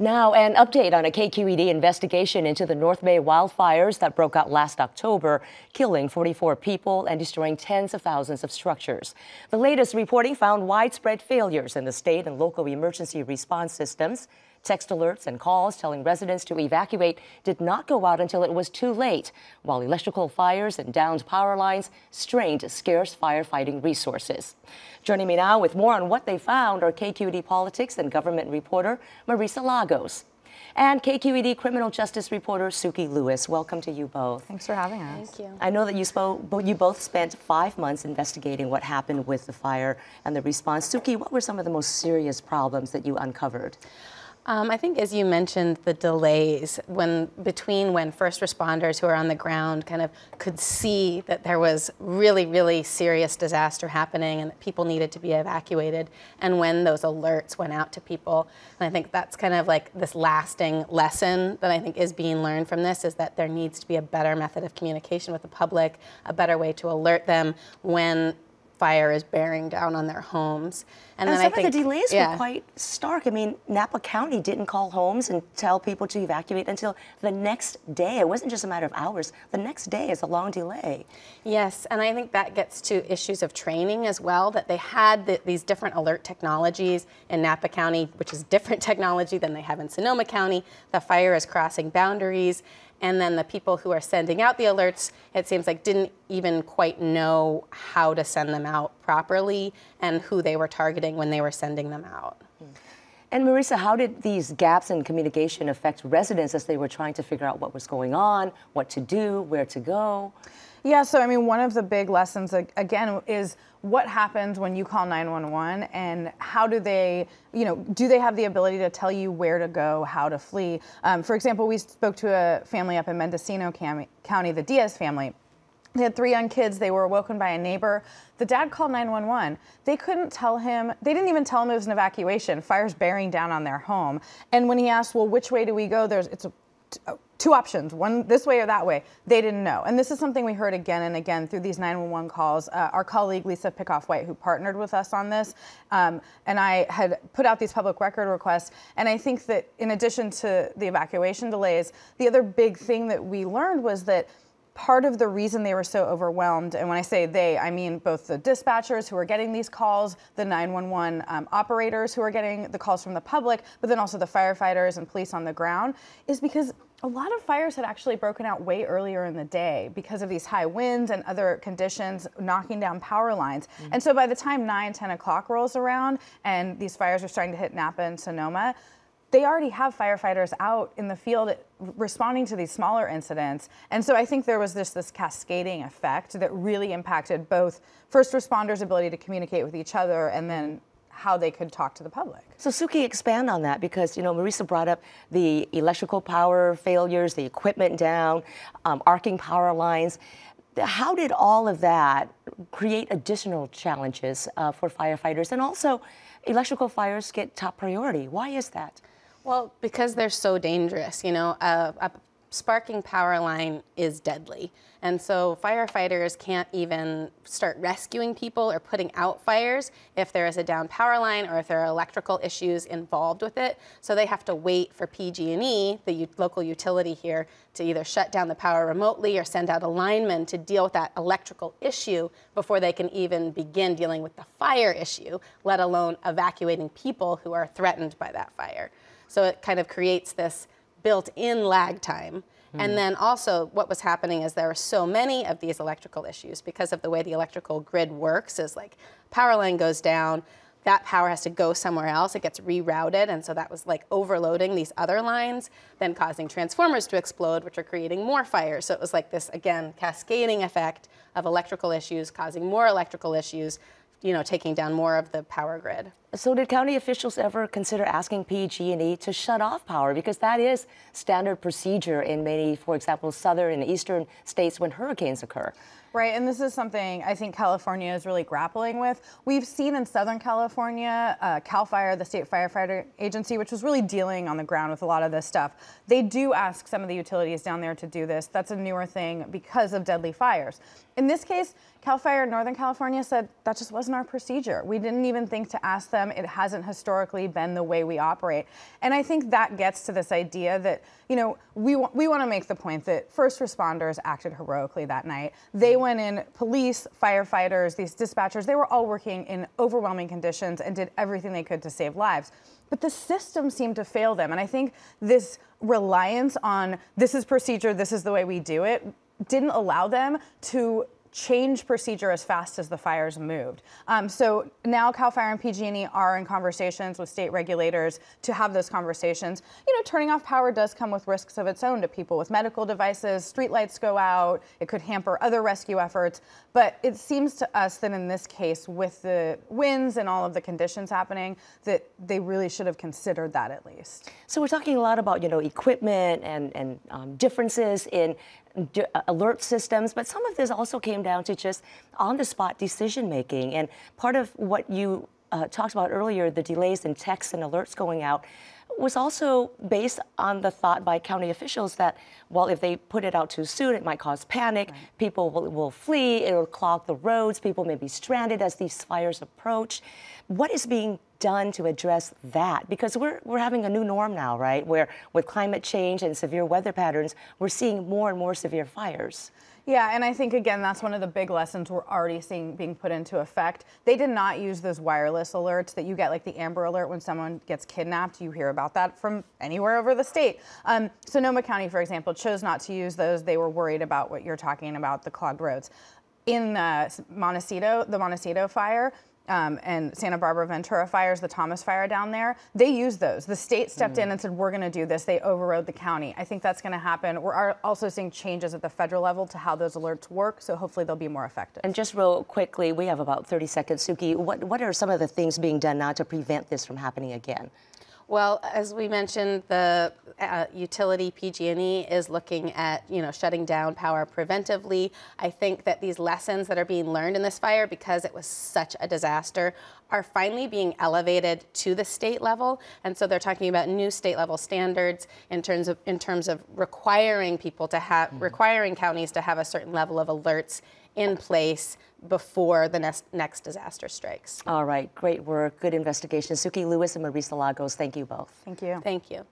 Now, an update on a KQED investigation into the North Bay wildfires that broke out last October, killing 44 people and destroying tens of thousands of structures. The latest reporting found widespread failures in the state and local emergency response systems. Text alerts and calls telling residents to evacuate did not go out until it was too late, while electrical fires and downed power lines strained scarce firefighting resources. Joining me now with more on what they found are KQED politics and government reporter Marisa Lagos and KQED criminal justice reporter Sukey Lewis. Welcome to you both. Thanks for having us. Thank you. I know that you both spent 5 months investigating what happened with the fire and the response. Sukey, what were some of the most serious problems that you uncovered? I think, as you mentioned, the delays between when first responders who are on the ground kind of could see that there was really, really serious disaster happening and that people needed to be evacuated, and when those alerts went out to people. And I think that's kind of like this lasting lesson that I think is being learned from this, is that there needs to be a better method of communication with the public, a better way to alert them when fire is bearing down on their homes. And then some of the delays were quite stark. I mean, Napa County didn't call homes and tell people to evacuate until the next day. It wasn't just a matter of hours. The next day is a long delay. Yes, and I think that gets to issues of training as well, that they had these different alert technologies in Napa County, which is different technology than they have in Sonoma County. The fire is crossing boundaries. And then the people who are sending out the alerts, it seems like, didn't even quite know how to send them out properly and who they were targeting when they were sending them out. And Marisa, how did these gaps in communication affect residents as they were trying to figure out what was going on, what to do, where to go? Yeah, so I mean, one of the big lessons, again, is what happens when you call 911 and how do they, do they have the ability to tell you where to go, how to flee? For example, we spoke to a family up in Mendocino County, the Diaz family. They had 3 young kids. They were awoken by a neighbor. The dad called 911. They couldn't tell him, they didn't even tell him it was an evacuation. Fire's bearing down on their home. And when he asked, well, which way do we go? It's 2 options, one this way or that way. They didn't know. And this is something we heard again and again through these 911 calls. Our colleague, Lisa Pickoff-White, who partnered with us on this, and I had put out these public record requests. And I think that in addition to the evacuation delays, the other big thing that we learned was that part of the reason they were so overwhelmed, and when I say they, I mean both the dispatchers who are getting these calls, the 911 operators who are getting the calls from the public, but then also the firefighters and police on the ground, is because a lot of fires had actually broken out way earlier in the day because of these high winds and other conditions knocking down power lines. And so by the time 9, 10 o'clock rolls around and these fires are starting to hit Napa and Sonoma, they already have firefighters out in the field responding to these smaller incidents. And so I think there was this cascading effect that really impacted both first responders' ability to communicate with each other and then how they could talk to the public. So Sukey, expand on that, because Marisa brought up the electrical power failures, the equipment down, arcing power lines. How did all of that create additional challenges for firefighters? And also, electrical fires get top priority. Why is that? Well, because they're so dangerous. A sparking power line is deadly. And so firefighters can't even start rescuing people or putting out fires if there is a down power line or if there are electrical issues involved with it. So they have to wait for PG&E, the local utility here, to either shut down the power remotely or send out a lineman to deal with that electrical issue before they can even begin dealing with the fire issue, let alone evacuating people who are threatened by that fire. So it kind of creates this built-in lag time. And then also what was happening is there were so many of these electrical issues because of the way the electrical grid works, is like power line goes down, that power has to go somewhere else, it gets rerouted, and so that was like overloading these other lines, then causing transformers to explode, which are creating more fires. So it was like this, again, cascading effect of electrical issues causing more electrical issues, taking down more of the power grid. So did county officials ever consider asking PG&E to shut off power? Because that is standard procedure in many, for example, southern and eastern states when hurricanes occur. Right, and this is something I think California is really grappling with. We've seen in Southern California, CAL FIRE, the state firefighter agency, which was really dealing on the ground with a lot of this stuff. They do ask some of the utilities down there to do this. That's a newer thing because of deadly fires. In this case, CAL FIRE Northern California said that just wasn't our procedure. We didn't even think to ask them them. It hasn't historically been the way we operate. And I think that gets to this idea that, you know, we want to make the point that first responders acted heroically that night. They went in, police, firefighters, these dispatchers, they were all working in overwhelming conditions and did everything they could to save lives. But the system seemed to fail them. And I think this reliance on this is procedure, this is the way we do it, didn't allow them to change procedure as fast as the fires moved. So now CAL FIRE and PG&E are in conversations with state regulators to have those conversations. You know, turning off power does come with risks of its own to people with medical devices. Streetlights go out. It could hamper other rescue efforts. But it seems to us that in this case, with the winds and all of the conditions happening, that they really should have considered that at least. So we're talking a lot about, you know, equipment and differences in alert systems, but some of this also came down to just on-the-spot decision-making. And part of what you talked about earlier, the delays in texts and alerts going out, was also based on the thought by county officials that, well, if they put it out too soon, it might cause panic. Right. People will flee. It will clog the roads. People may be stranded as these fires approach. What is being done to address that? Because we're having a new norm now, right? Where with climate change and severe weather patterns, we're seeing more and more severe fires. Yeah, and I think, again, that's one of the big lessons we're already seeing being put into effect. They did not use those wireless alerts that you get, like the Amber Alert when someone gets kidnapped. You hear about that from anywhere over the state. Sonoma County, for example, chose not to use those. They were worried about what you're talking about, the clogged roads. In Montecito, the Montecito fire, and Santa Barbara Ventura fires, the Thomas fire down there, they used those. The state stepped in and said, we're going to do this. They overrode the county. I think that's going to happen. We're also seeing changes at the federal level to how those alerts work, so hopefully they'll be more effective. And just real quickly, we have about 30 seconds. Sukey, what are some of the things being done now to prevent this from happening again? Well, as we mentioned, the utility PG&E is looking at, you know, shutting down power preventively. I think that these lessons that are being learned in this fire, because it was such a disaster, are finally being elevated to the state level. And so they're talking about new state level standards in terms of requiring people to have, requiring counties to have a certain level of alerts in place before the next disaster strikes. All right, great work, good investigation. Sukey Lewis and Marisa Lagos, thank you both. Thank you. Thank you.